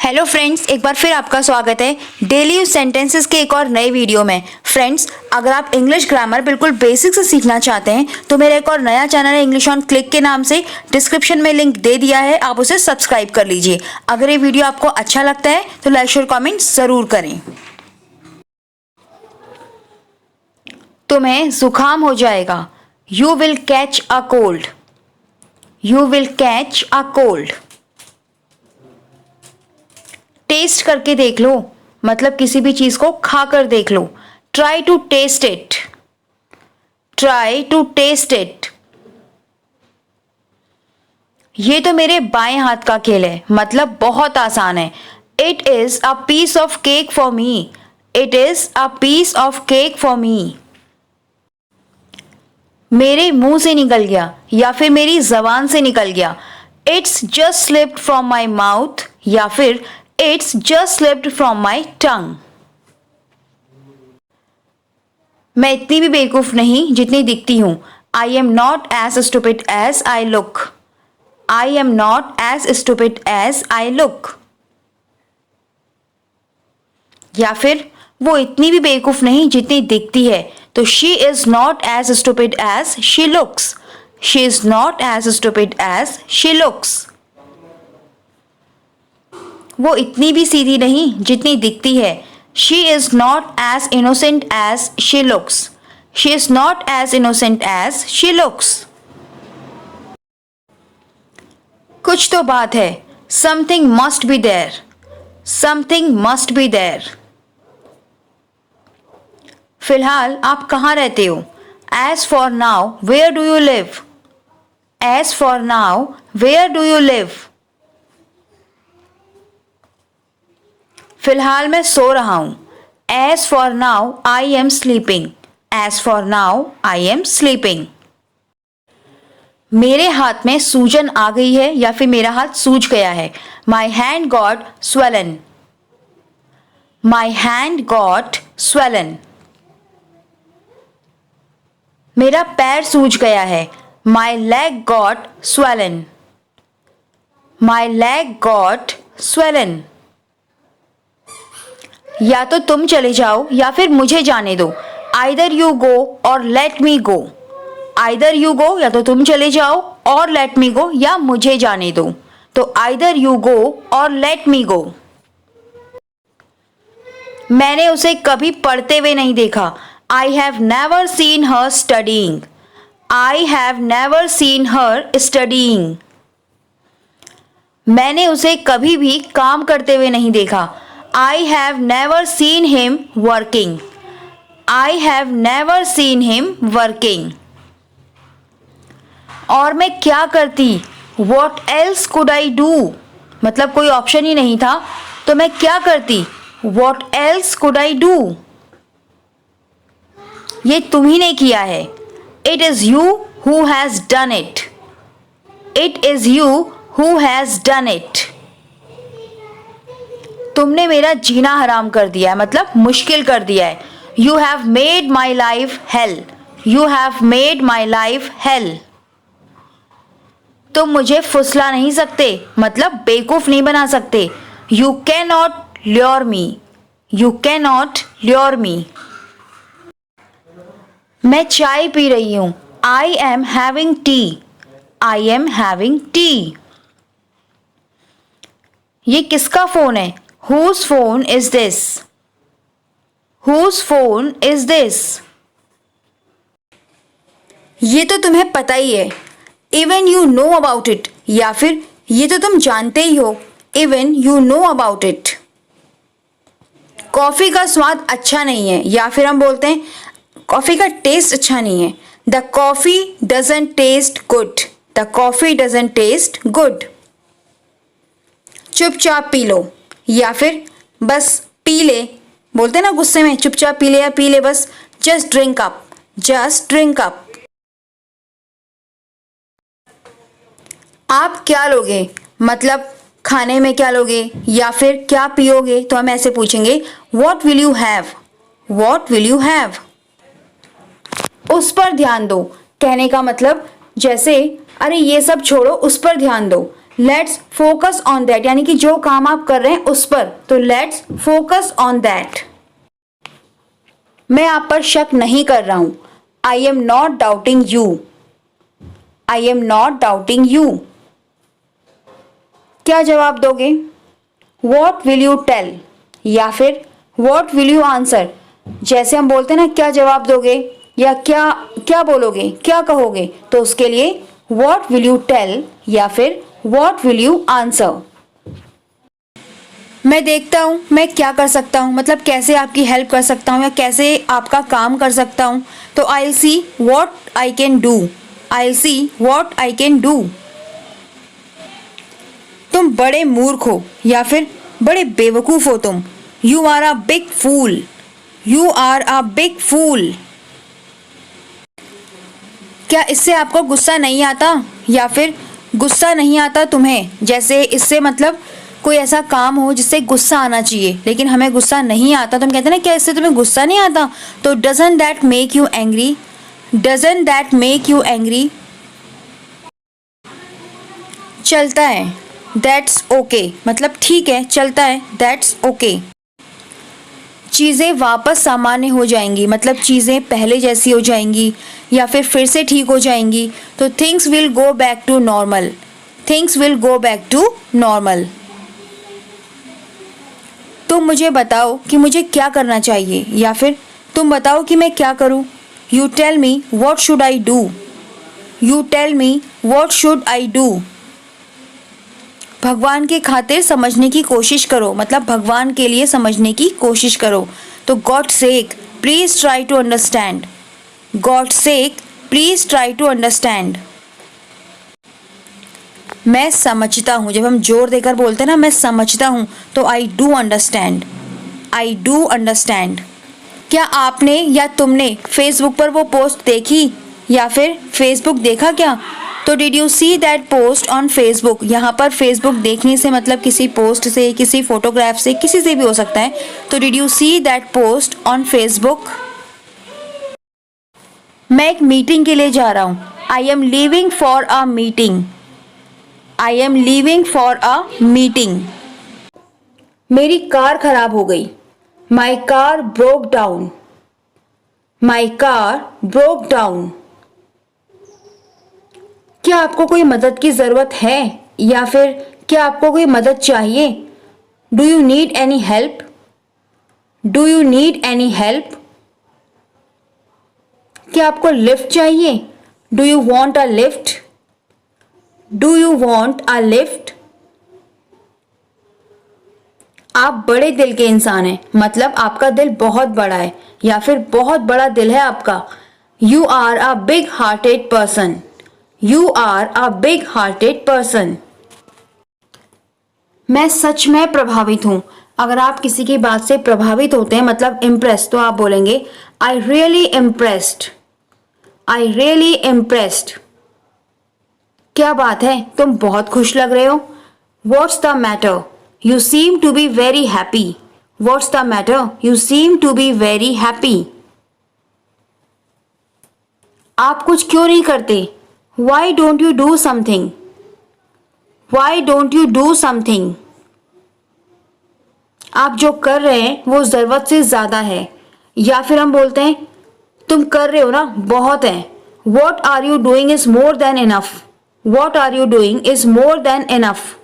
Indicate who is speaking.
Speaker 1: Hello friends, एक बार फिर आपका स्वागत है डेली यूज सेंटेंसेस के एक और नए वीडियो में। फ्रेंड्स, अगर आप इंग्लिश ग्रामर बिल्कुल बेसिक से सीखना चाहते हैं तो मेरा एक और नया चैनल है इंग्लिश ऑन क्लिक के नाम से, डिस्क्रिप्शन में लिंक दे दिया है, आप उसे सब्सक्राइब कर लीजिए। अगर ये वीडियो आपको अच्छा लगता है तो लाइक शेयर कमेंट ज़रूर करें। तुम्हें जुकाम हो जाएगा, you will catch a cold. You will catch a cold. Test करके देख लो, मतलब किसी भी चीज को खा कर देख लो। Try to taste it. Try to taste it. ये तो मेरे बाएं हाथ का खेल है, मतलब बहुत आसान है। It is a piece of cake for me. It is a piece of cake for me. मेरे मुंह से निकल गया या फिर मेरी जबान से निकल गया। It's just slipped from my mouth या फिर It's just slipped from my tongue. मैं इतनी भी बेवकूफ नहीं जितनी दिखती हूं। I am not as stupid as I look. I am not as stupid as I look. या फिर वो इतनी भी बेवकूफ नहीं जितनी दिखती है, तो she is not as stupid as she looks. She is not as stupid as she looks. वो इतनी भी सीधी नहीं जितनी दिखती है। She is not as innocent as she looks. She is not as innocent as she looks. कुछ तो बात है, something must be there. Something must be there. फिलहाल आप कहाँ रहते हो? As for now where do you live? As for now where do you live? फिलहाल मैं सो रहा हूं। As for now I am sleeping. As for now I am sleeping. मेरे हाथ में सूजन आ गई है या फिर मेरा हाथ सूज गया है। My hand got swollen. My hand got swollen. मेरा पैर सूज गया है। My leg got swollen. My leg got swollen. या तो तुम चले जाओ या फिर मुझे जाने दो। आइदर यू गो और let me go. Either you go या तो तुम चले जाओ, और लेट मी गो या मुझे जाने दो। तो आइदर यू गो और लेट मी गो। मैंने उसे कभी पढ़ते हुए नहीं देखा। I have never seen her studying. I have never seen her studying. मैंने उसे कभी भी काम करते हुए नहीं देखा। I have never seen him working. I have never seen him working. और मैं क्या करती? What else could I do? मतलब कोई ऑप्शन ही नहीं था, तो मैं क्या करती? What else could I do? ये तुम ही ने किया है। It is you who has done it. It is you who has done it. तुमने मेरा जीना हराम कर दिया है, मतलब मुश्किल कर दिया है। You have made my life hell. You have made my life hell. तुम मुझे फुसला नहीं सकते, मतलब बेवकूफ नहीं बना सकते। You can not lure me. You can not lure me. मैं चाय पी रही हूं। I am having tea. I am having tea. ये किसका फोन है? Whose phone is this? Whose phone is this? ये तो तुम्हें पता ही है। Even you know about it. या फिर ये तो तुम जानते ही हो। Even you know about it. Coffee का स्वाद अच्छा नहीं है, या फिर हम बोलते हैं कॉफी का टेस्ट अच्छा नहीं है। The coffee doesn't taste good. The coffee doesn't taste good. चुपचाप पी लो, या फिर बस पी ले। बोलते ना गुस्से में, चुपचाप पी ले या पी ले बस। Just drink up. Just drink up. आप क्या लोगे, मतलब खाने में क्या लोगे या फिर क्या पियोगे, तो हम ऐसे पूछेंगे what will you have. What will you have. उस पर ध्यान दो कहने का मतलब जैसे अरे ये सब छोड़ो, उस पर ध्यान दो। लेट्स फोकस ऑन दैट, यानी कि जो काम आप कर रहे हैं उस पर, तो लेट्स फोकस ऑन दैट। मैं आप पर शक नहीं कर रहा हूं। I am not doubting you. I am not doubting you. क्या जवाब दोगे? वॉट विल यू टेल या फिर वॉट विल यू आंसर। जैसे हम बोलते हैं ना क्या जवाब दोगे या क्या क्या बोलोगे, क्या कहोगे, तो उसके लिए वॉट विल यू टेल या फिर वॉट विल यू आंसर। मैं देखता हूँ मैं क्या कर सकता हूँ, मतलब कैसे आपकी हेल्प कर सकता हूँ या कैसे आपका काम कर सकता हूँ। तो I will see what I can do. I will see what I can do. तुम बड़े मूर्ख हो या फिर बड़े बेवकूफ़ हो तुम। You are a big fool. You are a big fool. क्या इससे आपको गुस्सा नहीं आता या फिर गुस्सा नहीं आता तुम्हें। जैसे इससे मतलब कोई ऐसा काम हो जिससे गुस्सा आना चाहिए लेकिन हमें गुस्सा नहीं आता, तो हम कहते हैं ना क्या इससे तुम्हें गुस्सा नहीं आता। तो doesn't that make you angry. Doesn't that make you angry. चलता है, दैट्स ओके, मतलब ठीक है चलता है, दैट्स ओके। चीज़ें वापस सामान्य हो जाएंगी, मतलब चीज़ें पहले जैसी हो जाएंगी या फिर से ठीक हो जाएंगी। तो things will go back to normal. Things will go back to normal. तुम मुझे बताओ कि मुझे क्या करना चाहिए या फिर तुम बताओ कि मैं क्या करूं। You tell me what should I do. You tell me what should I do. भगवान के खातिर समझने की कोशिश करो, मतलब भगवान के लिए समझने की कोशिश करो। तो God sake please try to understand. God sake please try to understand. मैं समझता हूँ, जब हम जोर देकर बोलते हैं ना मैं समझता हूँ, तो I do understand. I do understand. क्या आपने या तुमने फेसबुक पर वो पोस्ट देखी या फिर फेसबुक देखा क्या। तो did you see that post on Facebook. यहाँ पर फेसबुक देखने से मतलब किसी पोस्ट से, किसी फोटोग्राफ से, किसी से भी हो सकता है। तो did you see that post on Facebook. मैं एक मीटिंग के लिए जा रहा हूँ। I am leaving for a meeting. I am leaving for a meeting. मेरी कार खराब हो गई। My car broke down. My car broke down. क्या आपको कोई मदद की ज़रूरत है या फिर क्या आपको कोई मदद चाहिए। Do you need any help. Do you need any help. क्या आपको लिफ्ट चाहिए। Do you want a lift. Do you want a lift. आप बड़े दिल के इंसान हैं, मतलब आपका दिल बहुत बड़ा है या फिर बहुत बड़ा दिल है आपका। You are a big hearted person. You are a big hearted person. मैं सच में प्रभावित हूं। अगर आप किसी की बात से प्रभावित होते हैं मतलब इम्प्रेस, तो आप बोलेंगे I really impressed. I really impressed. क्या बात है, तुम बहुत खुश लग रहे हो। What's the matter. You seem to be very happy. What's the matter. You seem to be very happy. आप कुछ क्यों नहीं करते। Why don't you do something. Why don't you do something. आप जो कर रहे हैं वो ज़रूरत से ज़्यादा है, या फिर हम बोलते हैं तुम कर रहे हो ना बहुत है। What are you doing is more than enough. What are you doing is more than enough.